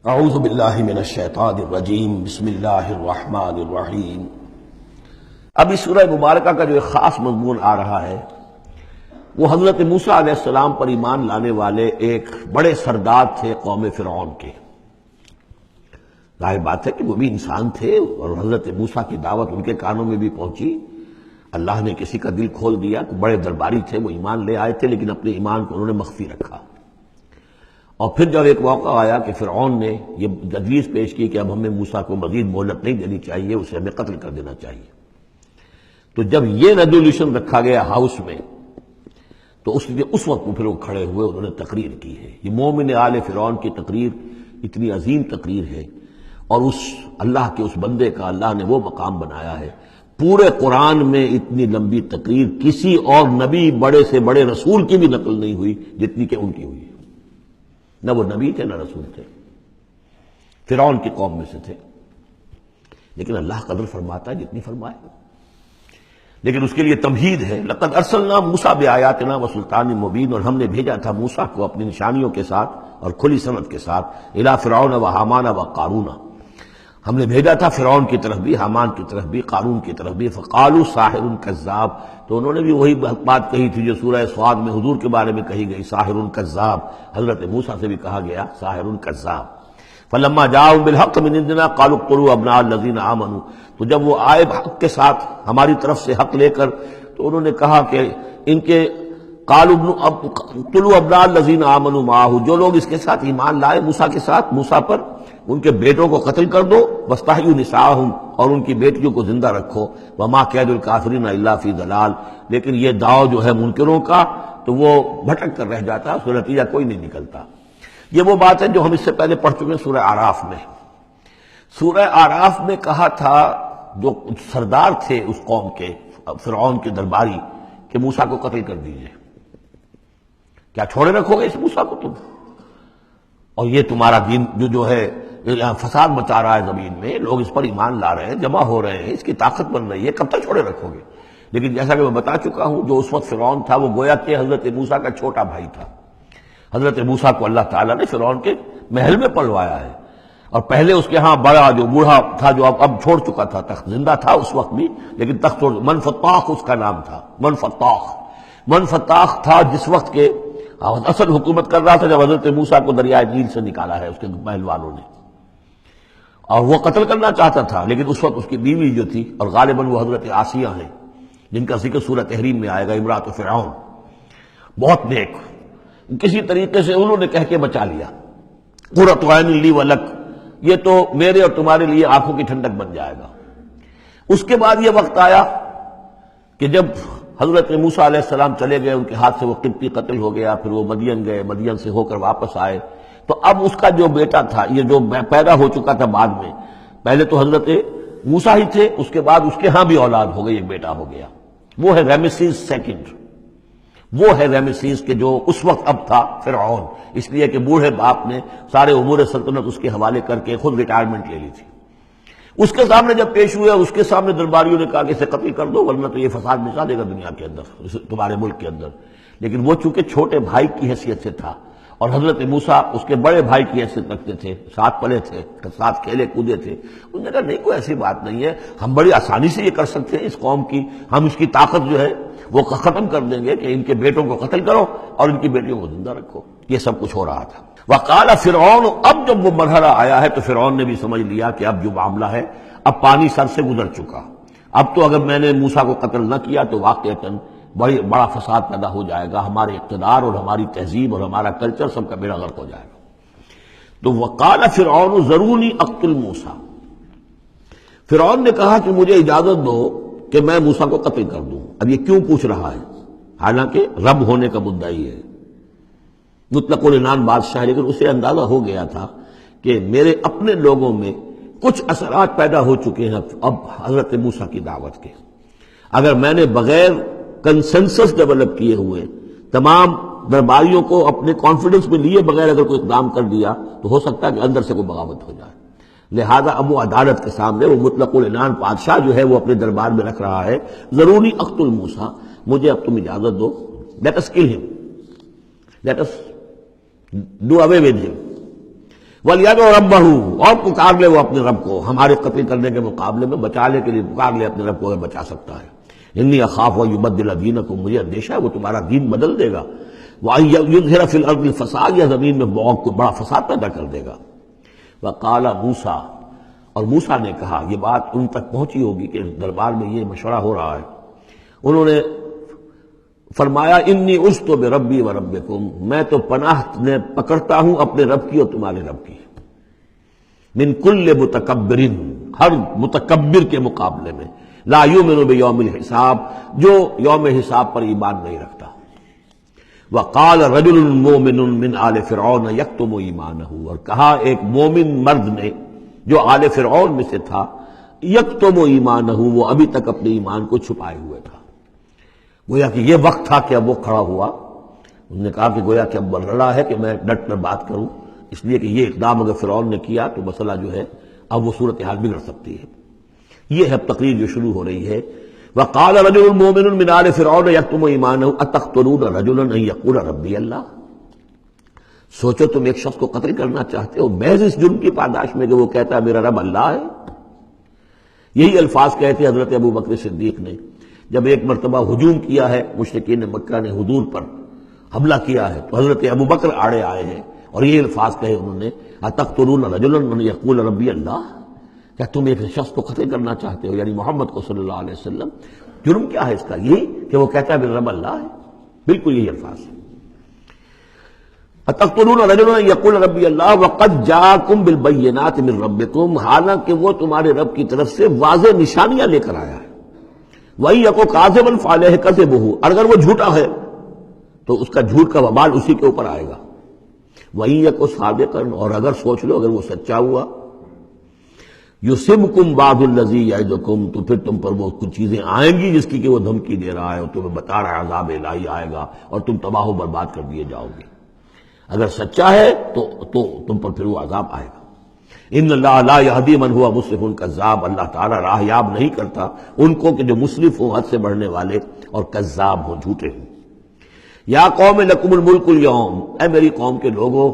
اعوذ باللہ من الشیطان الرجیم بسم اللہ الرحمن الرحیم۔ اب اس سورہ مبارکہ کا جو ایک خاص مضمون آ رہا ہے وہ حضرت موسیٰ علیہ السلام پر ایمان لانے والے ایک بڑے سردار تھے قوم فرعون کے۔ ظاہر بات ہے کہ وہ بھی انسان تھے اور حضرت موسیٰ کی دعوت ان کے کانوں میں بھی پہنچی۔ اللہ نے کسی کا دل کھول دیا، بڑے درباری تھے، وہ ایمان لے آئے تھے، لیکن اپنے ایمان کو انہوں نے مخفی رکھا۔ اور پھر جب ایک موقع آیا کہ فرعون نے یہ تجویز پیش کی کہ اب ہمیں موسیٰ کو مزید مہلت نہیں دینی چاہیے، اسے ہمیں قتل کر دینا چاہیے، تو جب یہ ریزولوشن رکھا گیا ہاؤس میں تو اس وقت پھر وہ کھڑے ہوئے، انہوں نے تقریر کی ہے۔ یہ مومن آل فرعون کی تقریر اتنی عظیم تقریر ہے، اور اس اللہ کے اس بندے کا اللہ نے وہ مقام بنایا ہے۔ پورے قرآن میں اتنی لمبی تقریر کسی اور نبی، بڑے سے بڑے رسول کی بھی نقل نہیں ہوئی جتنی کہ ان کی ہوئی۔ نہ وہ نبی تھے نہ رسول تھے، فرعون کی قوم میں سے تھے، لیکن اللہ قدر فرماتا ہے جتنی فرمائے۔ لیکن اس کے لیے تمہید ہے، لقد ارسلنا موسیٰ بآیاتنا وسلطان مبین، اور ہم نے بھیجا تھا موسیٰ کو اپنی نشانیوں کے ساتھ اور کھلی سند کے ساتھ، الی فرعون و حامان و قارون، ہم نے بھیجا تھا فرعون کی طرف بھی، حامان کی طرف بھی، قارون کی طرف بھی۔ فقالوا ساحر کذاب، تو انہوں نے بھی وہی بات کہی تھی جو سورہ صاد میں حضور کے بارے میں کہی گئی، ساحر کذاب۔ حضرت موسیٰ سے بھی کہا گیا ساحر کذاب۔ فلما جاءهم بالحق من عندنا قالوا اقتلوا ابناء الذين آمنوا، تو جب وہ آئے حق کے ساتھ ہماری طرف سے حق لے کر، تو انہوں نے کہا کہ ان کے قالوا اقتلوا ابناء الذين آمنوا معه، جو لوگ اس کے ساتھ ایمان لائے موسیٰ کے ساتھ، موسیٰ پر، ان کے بیٹوں کو قتل کر دو، واستحیوا نساءهم، اور ان کی بیٹیوں کو زندہ رکھو، وما کید الکافرین الا فی ضلال، لیکن یہ داؤ جو ہے منکروں کا تو وہ بھٹک کر رہ جاتا ہے، اس کا نتیجہ کوئی نہیں نکلتا۔ یہ وہ بات ہے جو ہم اس سے پہلے پڑھ چکے ہیں سورہ اعراف میں۔ سورہ اعراف میں کہا تھا جو سردار تھے اس قوم کے، فرعون کے درباری، کہ موسیٰ کو قتل کر دیجئے، کیا چھوڑے رکھو گے اس موسیٰ کو تم؟ اور یہ تمہارا دین جو ہے یہاں فساد مچا رہا ہے زمین میں، لوگ اس پر ایمان لا رہے ہیں، جمع ہو رہے ہیں، اس کی طاقت بن رہی ہے، کب تک چھوڑے رکھو گے؟ لیکن جیسا کہ میں بتا چکا ہوں، جو اس وقت فرعون تھا وہ گویا کہ حضرت موسیٰ کا چھوٹا بھائی تھا۔ حضرت موسیٰ کو اللہ تعالیٰ نے فرعون کے محل میں پلوایا ہے، اور پہلے اس کے ہاں بڑا جو بوڑھا تھا جو اب چھوڑ چکا تھا تخت، زندہ تھا اس وقت بھی لیکن تخت چھوڑ، منفتاخ اس کا نام تھا، منفتاخ تھا جس وقت کے اصل حکومت کر رہا تھا جب حضرت موسیٰ کو دریائے نیل سے نکالا ہے اس کے محل والوں نے، اور وہ قتل کرنا چاہتا تھا، لیکن اس وقت اس کی بیوی جو تھی، اور غالباً وہ حضرت آسیہ ہیں جن کا ذکر سورہ تحریم میں آئے گا، امرات فرعون، بہت نیک، کسی طریقے سے انہوں نے کہہ کے بچا لیا، قرۃ عین لی ولک، یہ تو میرے اور تمہارے لیے آنکھوں کی ٹھنڈک بن جائے گا۔ اس کے بعد یہ وقت آیا کہ جب حضرت موسیٰ علیہ السلام چلے گئے، ان کے ہاتھ سے وہ قبطی قتل ہو گیا، پھر وہ مدین گئے، مدین سے ہو کر واپس آئے، تو اب اس کا جو بیٹا تھا، یہ جو پیدا ہو چکا تھا بعد میں، پہلے تو حضرت موسیٰ ہی تھے، اس کے بعد اس کے ہاں بھی اولاد ہو گئی، ایک بیٹا ہو گیا، وہ ہے رامسیس سیکنڈ، وہ ہے رامسیس کے جو اس وقت اب تھا فرعون، اس لیے کہ بوڑھے باپ نے سارے امور سلطنت اس کے حوالے کر کے خود ریٹائرمنٹ لے لی تھی۔ اس کے سامنے جب پیش ہوئے، اس کے سامنے درباریوں نے کہا کہ اسے قتل کر دو ورنہ تو یہ فساد مچا دے گا دنیا کے اندر، تمہارے ملک کے اندر، لیکن وہ چونکہ چھوٹے بھائی کی حیثیت سے تھا، اور حضرت موسیٰ اس کے بڑے بھائی کی حیثیت رکھتے تھے، ساتھ پلے تھے، ساتھ کھیلے کودے تھے، انہوں نے کہا نہیں کوئی ایسی بات نہیں ہے، ہم بڑی آسانی سے یہ کر سکتے ہیں، اس قوم کی ہم اس کی طاقت جو ہے وہ ختم کر دیں گے کہ ان کے بیٹوں کو قتل کرو اور ان کی بیٹیوں کو زندہ رکھو۔ یہ سب کچھ ہو رہا تھا۔ وقال فرعون، اب جب وہ مرحلہ آیا ہے تو فرعون نے بھی سمجھ لیا کہ اب جو معاملہ ہے، اب پانی سر سے گزر چکا، اب تو اگر میں نے موسیٰ کو قتل نہ کیا تو واقعتاً بڑا فساد پیدا ہو جائے گا، ہمارے اقتدار اور ہماری تہذیب اور ہمارا کلچر سب کا بیڑا غرق ہو جائے گا۔ تو وقال فرعون ذرونی اقتل موسیٰ، فرعون نے کہا کہ مجھے اجازت دو کہ میں موسیٰ کو قتل کر دوں۔ اب یہ کیوں پوچھ رہا ہے؟ حالانکہ رب ہونے کا مدعی ہے، مطلق العنان بادشاہ ہے، لیکن اسے اندازہ ہو گیا تھا کہ میرے اپنے لوگوں میں کچھ اثرات پیدا ہو چکے ہیں اب حضرت موسیٰ کی دعوت کے، اگر میں نے بغیر کنسنسس ڈیولپ کیے ہوئے تمام درباریوں کو اپنے کانفیڈنس میں لیے بغیر اگر کوئی اقدام کر دیا تو ہو سکتا ہے کہ اندر سے کوئی بغاوت ہو جائے، لہذا اب وہ عدالت کے سامنے وہ مطلق العنان بادشاہ جو ہے وہ اپنے دربار میں رکھ رہا ہے، ضروری اقتل موسیٰ، مجھے اب تم اجازت دو، late us call him, let us do away with him. وَلْيَدْعُ رَبَّهُ، اور پکار لے وہ اپنے رب کو، ہمارے قتل کرنے کے مقابلے میں بچانے کے لیے پکار لے اپنے رب کو اگر بچا سکتا ہے۔ انی اخاف ان یبدل دینکم، مجھے اندیشہ ہے وہ تمہارا دین بدل دے گا، وَأَن یظہر فی الارض الفساد، یا زمین میں بہت بڑا فساد پیدا کر دے گا۔ وقال موسیٰ، اور موسیٰ نے کہا، یہ بات ان تک پہنچی ہوگی کہ دربار میں یہ مشورہ ہو رہا ہے، انہوں نے فرمایا انی عذت بربی وربکم، میں تو پناہ پکڑتا ہوں اپنے رب کی اور تمہارے رب کی، من کل متکبر، ہر متکبر کے مقابلے میں، لا یؤمن بیوم الحساب، جو یوم حساب پر ایمان نہیں رکھتا۔ وقال رجل مومن من آل فرعون یکتم ایمانہ، اور کہا ایک مومن مرد نے جو آل فرعون میں سے تھا، یکتم ایمانہ، وہ ابھی تک اپنے ایمان کو چھپائے ہوئے تھا۔ گویا کہ یہ وقت تھا کہ اب وہ کھڑا ہوا، انہوں نے کہا کہ گویا کہ اب بن رہا ہے کہ میں ڈٹ کر بات کروں، اس لیے کہ یہ اقدام اگر فرعون نے کیا تو مسئلہ جو ہے اب وہ صورتحال بگڑ سکتی ہے۔ یہ ہے تقریر جو شروع ہو رہی ہے۔ وقال رجل مومن من آل فرعون یکتم ایمانہ اتقتلون رجلا ان یقول ربی اللہ، سوچو تم ایک شخص کو قتل کرنا چاہتے ہو محض اس جرم کی پاداش میں کہ وہ کہتا ہے میرا رب اللہ ہے۔ یہی الفاظ کہتے حضرت ابو بکر صدیق نے جب ایک مرتبہ ہجوم کیا ہے، مشرکین مکہ نے حضور پر حملہ کیا ہے، تو حضرت ابو بکر آڑے آئے ہیں اور یہ الفاظ کہے انہوں نے اتقتلون رجلا ان یقول ربی اللہ، کیا تم ایک شخص کو قتل کرنا چاہتے ہو، یعنی محمد کو صلی اللہ علیہ وسلم؟ جرم کیا ہے اس کا؟ یہی کہ وہ کہتا ہے میرا رب اللہ ہے، بالکل یہی الفاظ ہے۔ اتقتلون رجلا یقول ربی اللہ وقد جاءکم بالبینات من ربکم، حالانکہ وہ تمہارے رب کی طرف سے واضح نشانیاں لے کر آیا ہے۔ وَإِن يَكُ كَاذِبًا فَعَلَيْهِ كَذِبُهُ، اگر وہ جھوٹا ہے تو اس کا جھوٹ کا وبال اسی کے اوپر آئے گا۔ وَإِن يَكُ صَادِقًا، اور اگر سوچ لو اگر وہ سچا ہوا، يُصِبْكُمْ بَعْضُ الَّذِي يَعِدُكُمْ، تو پھر تم پر وہ کچھ چیزیں آئیں گی جس کی کہ وہ دھمکی دے رہا ہے اور تمہیں بتا رہا ہے عذاب الہی آئے گا اور تم تباہ و برباد کر دیے جاؤ گے۔ اگر سچا ہے تو تم پر پھر وہ عذاب آئے گا۔ ان اللہ لا یہدی من ہوا مسرف کذاب، اللہ تعالیٰ راہ یاب نہیں کرتا ان کو کہ جو مسرف ہوں، حد سے بڑھنے والے اور کذاب ہوں، جھوٹے ہوں۔ یا قوم لکم الملک اليوم، اے میری قوم کے لوگوں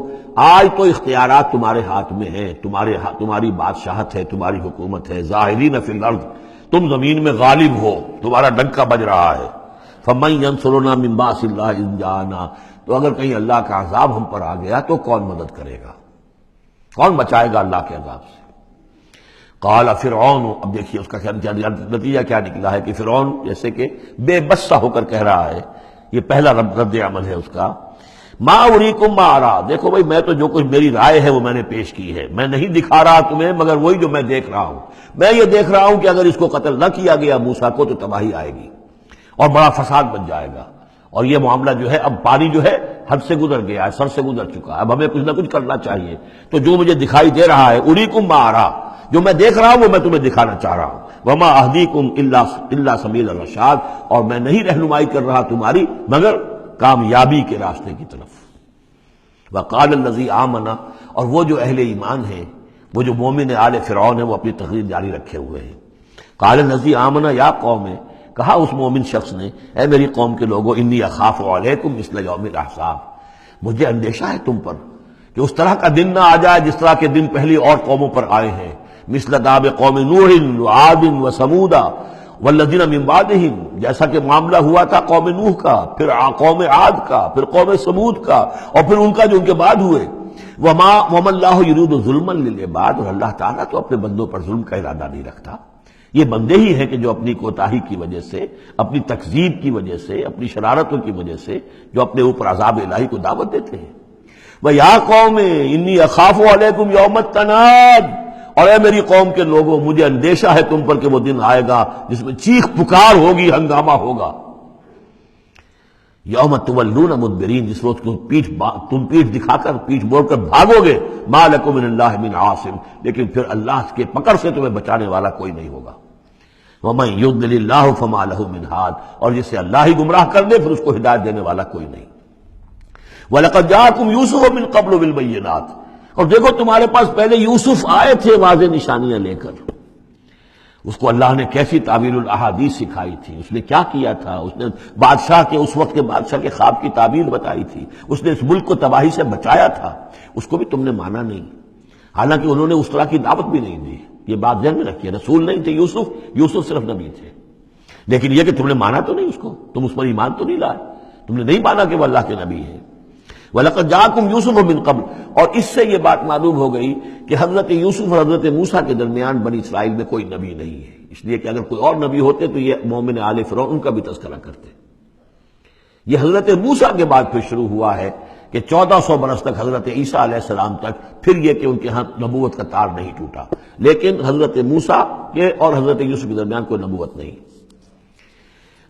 آج تو اختیارات تمہارے ہاتھ میں ہیں، تمہاری بادشاہت ہے، تمہاری حکومت ہے۔ ظاہرین فی الارض، تم زمین میں غالب ہو، تمہارا ڈنکا بج رہا ہے۔ فمن ینصرنا من باس اللہ ان جاءنا، تو اگر کہیں اللہ کا عذاب ہم پر آ گیا تو کون مدد کرے گا، کون بچائے گا اللہ کے عذاب سے؟ قال فرعون، اب دیکھیے اس کا نتیجہ کیا نکلا ہے کہ فرعون جیسے کہ بے بس سا ہو کر کہہ رہا ہے، یہ پہلا رد عمل ہے اس کا، ما اریکم ما ارا، دیکھو بھائی میں تو جو کچھ میری رائے ہے وہ میں نے پیش کی ہے، میں نہیں دکھا رہا تمہیں مگر وہی جو میں دیکھ رہا ہوں۔ میں یہ دیکھ رہا ہوں کہ اگر اس کو قتل نہ کیا گیا موسیٰ کو تو تباہی آئے گی اور بڑا فساد بن جائے گا، اور یہ معاملہ جو ہے اب پانی جو ہے حد سے گزر گیا ہے، سر سے گزر چکا ہے، اب ہمیں کچھ نہ کچھ کرنا چاہیے۔ تو جو مجھے دکھائی دے رہا ہے اریکم ما ارا، جو میں دیکھ رہا ہوں وہ میں تمہیں دکھانا چاہ رہا ہوں۔ وما اہدیکم الا سبیل الرشاد، اور میں نہیں رہنمائی کر رہا تمہاری مگر کامیابی کے راستے کی طرف۔ وقال الذی آمن، اور وہ جو اہل ایمان ہیں، وہ جو مومن آل فرعون ہیں، وہ اپنی تقریر جاری رکھے ہوئے ہیں۔ قال الذی آمن یا قوم، کہا اس مومن شخص نے اے میری قوم کے لوگوں انی اخاف علیکم مثل یوم الاحزاب، مجھے اندیشہ ہے تم پر کہ اس طرح کا دن نہ آ جائے جس طرح کے دن پہلی اور قوموں پر آئے ہیں، مثل داب قوم نوح وعاد وثمود والذین من بعدہم، جیسا کہ معاملہ ہوا تھا قوم نوح کا، پھر قوم عاد کا، پھر قوم ثمود کا، اور پھر ان کا جو ان کے بعد ہوئے۔ وما اللہ یرید ظلما للعباد، اور اللہ تعالیٰ تو اپنے بندوں پر ظلم کا ارادہ نہیں رکھتا۔ یہ بندے ہی ہیں کہ جو اپنی کوتاہی کی وجہ سے، اپنی تکذیب کی وجہ سے، اپنی شرارتوں کی وجہ سے جو اپنے اوپر عذاب الہی کو دعوت دیتے ہیں۔ وَيَا قَوْمِ إِنِّي أَخَافُ عَلَيْكُمْ يَوْمَ التَّنَادِ، اور اے میری قوم کے لوگوں مجھے اندیشہ ہے تم پر کہ وہ دن آئے گا جس میں چیخ پکار ہوگی، ہنگامہ ہوگا۔ یوم تولون مدبرین، جس روز تم پیٹھ دکھا کر، پیٹھ موڑ کر بھاگو گے۔ ما لکم من اللہ من عاصم، لیکن پھر اللہ کے پکڑ سے تمہیں بچانے والا کوئی نہیں ہوگا۔ ومن یضلل اللہ فما لہ من ہاد، اور جسے اللہ ہی گمراہ کر دے پھر اس کو ہدایت دینے والا کوئی نہیں۔ وَلَقَدْ جَاءَكُمْ يُوسُفُ مِن قَبْلُ بِالْبَيِّنَاتِ، اور دیکھو تمہارے پاس پہلے یوسف آئے تھے واضح نشانیاں لے کر۔ اس کو اللہ نے کیسی تعبیر الاحادیث سکھائی تھی، اس نے کیا کیا تھا، اس نے بادشاہ کے، اس وقت کے بادشاہ کے خواب کی تعبیر بتائی تھی، اس نے اس ملک کو تباہی سے بچایا تھا، اس کو بھی تم نے مانا نہیں۔ حالانکہ انہوں نے اس طرح کی دعوت بھی نہیں دی. یہ بات ذہن میں رکھیے، رسول نہیں تھے یوسف صرف نبی تھے. لیکن یہ کہ تم نے مانا تو نہیں اس کو، تم اس پر ایمان تو نہیں لائے، تم نے نہیں مانا کہ وہ اللہ کے نبی ہے. وَلَقَدْ جَاءَكُمْ يُوسُفُ مِنْ قَبْلُ، اور اس سے یہ بات معلوم ہو گئی کہ حضرت یوسف اور حضرت موسیٰ کے درمیان بنی اسرائیل میں کوئی نبی نہیں ہے. اس لیے کہ اگر کوئی اور نبی ہوتے تو یہ مومن آل فرعون ان کا بھی تذکرہ کرتے. یہ حضرت موسیٰ کے بعد پھر شروع ہوا ہے کہ 1400 برس تک حضرت عیسیٰ علیہ السلام تک پھر یہ کہ ان کے ہاں نبوت کا تار نہیں ٹوٹا، لیکن حضرت موسیٰ کے اور حضرت یوسف کے درمیان کوئی نبوت نہیں.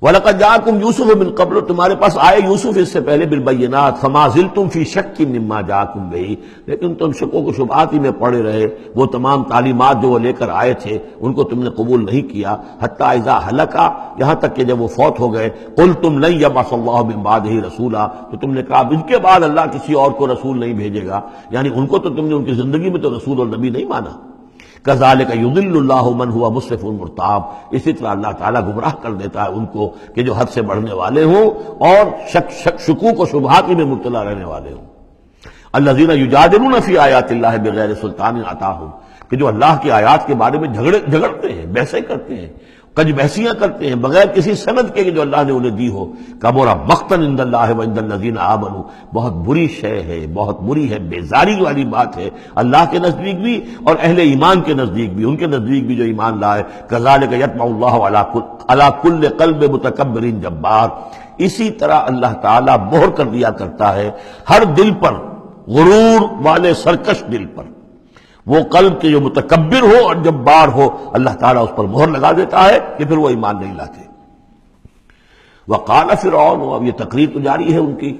وَلَقَدْ جَاءَكُمْ يُوسُفُ مِنْ قَبْلُ، تمہارے پاس آئے یوسف اس سے پہلے بالبینات، فَمَا زِلْتُمْ فِي شَكٍّ مِّمَّا جَاءَكُمْ بِهِ، لیکن تم شکوک و شبہات ہی میں پڑے رہے. وہ تمام تعلیمات جو وہ لے کر آئے تھے ان کو تم نے قبول نہیں کیا. حتیٰ اذا ہلکا، یہاں تک کہ جب وہ فوت ہو گئے، قُلْتُمْ لَن يَبْعَثَ اللَّهُ مِن بَعْدِهِ رَسُولًا، تو تم نے کہا ان کے بعد اللہ کسی اور کو رسول نہیں بھیجے گا. یعنی ان کو تو تم نے ان کی زندگی میں تو رسول اور نبی نہیں مانا. کذالک یضل اللہ من هو مسرف مرتاب، اسی طرح اللہ تعالیٰ گمراہ کر دیتا ہے ان کو کہ جو حد سے بڑھنے والے ہوں اور شکوک و شبہات میں مبتلا رہنے والے ہوں. الذین یجادلون فی آیات اللہ بغیر سلطان اتاہم، کہ جو اللہ کی آیات کے بارے میں جھگڑتے ہیں، بحثیں کرتے ہیں، کج بحثیاں کرتے ہیں بغیر کسی سند کے کہ جو اللہ نے انہیں دی ہو. کبر مقتا عند اللہ وعند الذین آمنوا، بہت بری شے ہے، بہت بری ہے، بیزاری والی بات ہے اللہ کے نزدیک بھی اور اہل ایمان کے نزدیک بھی، ان کے نزدیک بھی جو ایمان لائے. کذالک یطبع اللہ علی کل قلب متکبر جبار، اسی طرح اللہ تعالیٰ مہر کر دیا کرتا ہے ہر دل پر، غرور والے سرکش دل پر، وہ قلب کے جو متکبر ہو اور جبار ہو، اللہ تعالیٰ اس پر مہر لگا دیتا ہے کہ پھر وہ ایمان نہیں لاتے. وقال فرعون، اب یہ تقریر تو جاری ہے ان کی،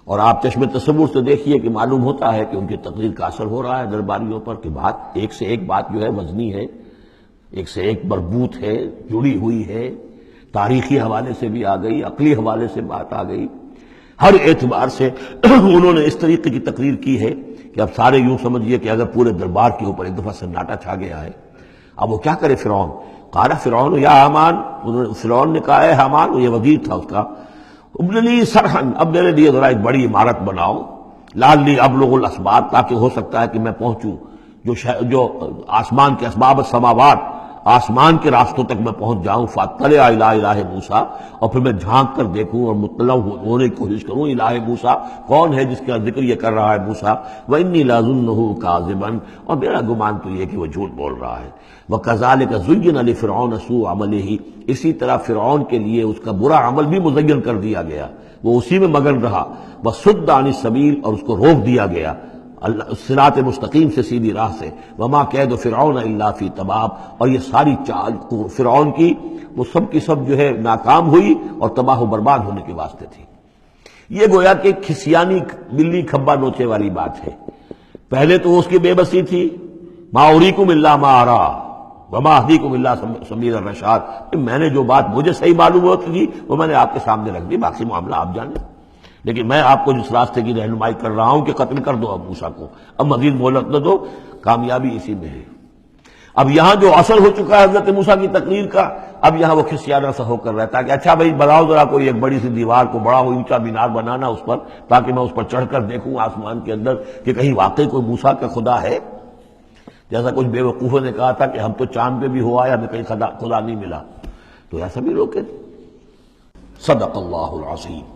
اور آپ چشم تصور سے دیکھیے کہ معلوم ہوتا ہے کہ ان کی تقریر کا اثر ہو رہا ہے درباریوں پر، کہ بات ایک سے ایک بات جو ہے وزنی ہے، ایک سے ایک مربوط ہے، جڑی ہوئی ہے، تاریخی حوالے سے بھی آ گئی، عقلی حوالے سے بات آ گئی، ہر اعتبار سے انہوں نے اس طریقے کی تقریر کی ہے کہ اب سارے یوں سمجھیے کہ اگر پورے دربار کے اوپر ایک دفعہ سناٹا چھا گیا ہے. اب وہ کیا کرے فرعون؟ قال فرعون یا حامان، فرعون نے کہا ہے حامان، یہ وزیر تھا اس کا، ابن لی صرحا، اب میرے لیے ذرا ایک بڑی عمارت بناؤ، لعلی ابلغ الاسباب، تاکہ ہو سکتا ہے کہ میں پہنچوں جو آسمان کے اسباب السماوات، آسمان کے راستوں تک میں پہنچ جاؤں. فاطلع الی الہ موسیٰ، اور پھر میں جھانک کر دیکھوں اور مطلع ہونے کی کوشش کروں الہ موسیٰ کون ہے جس کا ذکر یہ کر رہا ہے موسیٰ. وانی لاظنہ کاذبا، اور میرا گمان تو یہ کہ وہ جھوٹ بول رہا ہے. وکذالک زین لفرعون سوء عملہ، اسی طرح فرعون کے لیے اس کا برا عمل بھی مزین کر دیا گیا، وہ اسی میں مگن رہا. وصد عن السبیل، اور اس کو روک دیا گیا صراط مستقیم سے، سیدھی راہ سے. وما کید فرعون الا فی تباب، اور یہ ساری چال فرعون کی وہ سب کی سب جو ہے ناکام ہوئی اور تباہ و برباد ہونے کے واسطے تھی. یہ گویا کہ کھسیانی بلی کھبا نوچے والی بات ہے. پہلے تو اس کی بے بسی تھی، ما اریکم الا ما ارا وما اہدیکم الا سبیل الرشاد، میں نے جو بات مجھے صحیح معلوم ہوتی تھی وہ میں نے آپ کے سامنے رکھ دی، باقی معاملہ آپ جانیں. لیکن میں آپ کو جس راستے کی رہنمائی کر رہا ہوں کہ قتل کر دو اب موسیٰ کو، اب مزید مہلت نہ دو، کامیابی اسی میں ہے. اب یہاں جو اثر ہو چکا ہے حضرت موسیٰ کی تقریر کا، اب یہاں وہ کھسیانہ سا ہو کر رہتا ہے کہ اچھا بھائی بناؤ ذرا کوئی ایک بڑی سی دیوار کو، بڑا اونچا مینار بنانا اس پر، تاکہ میں اس پر چڑھ کر دیکھوں آسمان کے اندر کہ کہیں واقعی کوئی موسیٰ کا خدا ہے. جیسا کچھ بے وقوفوں نے کہا تھا کہ ہم تو چاند پہ بھی ہو آئے، ہمیں کہیں خدا نہیں ملا، تو ایسا بھی لوگ کہتے. صدق اللہ العظیم.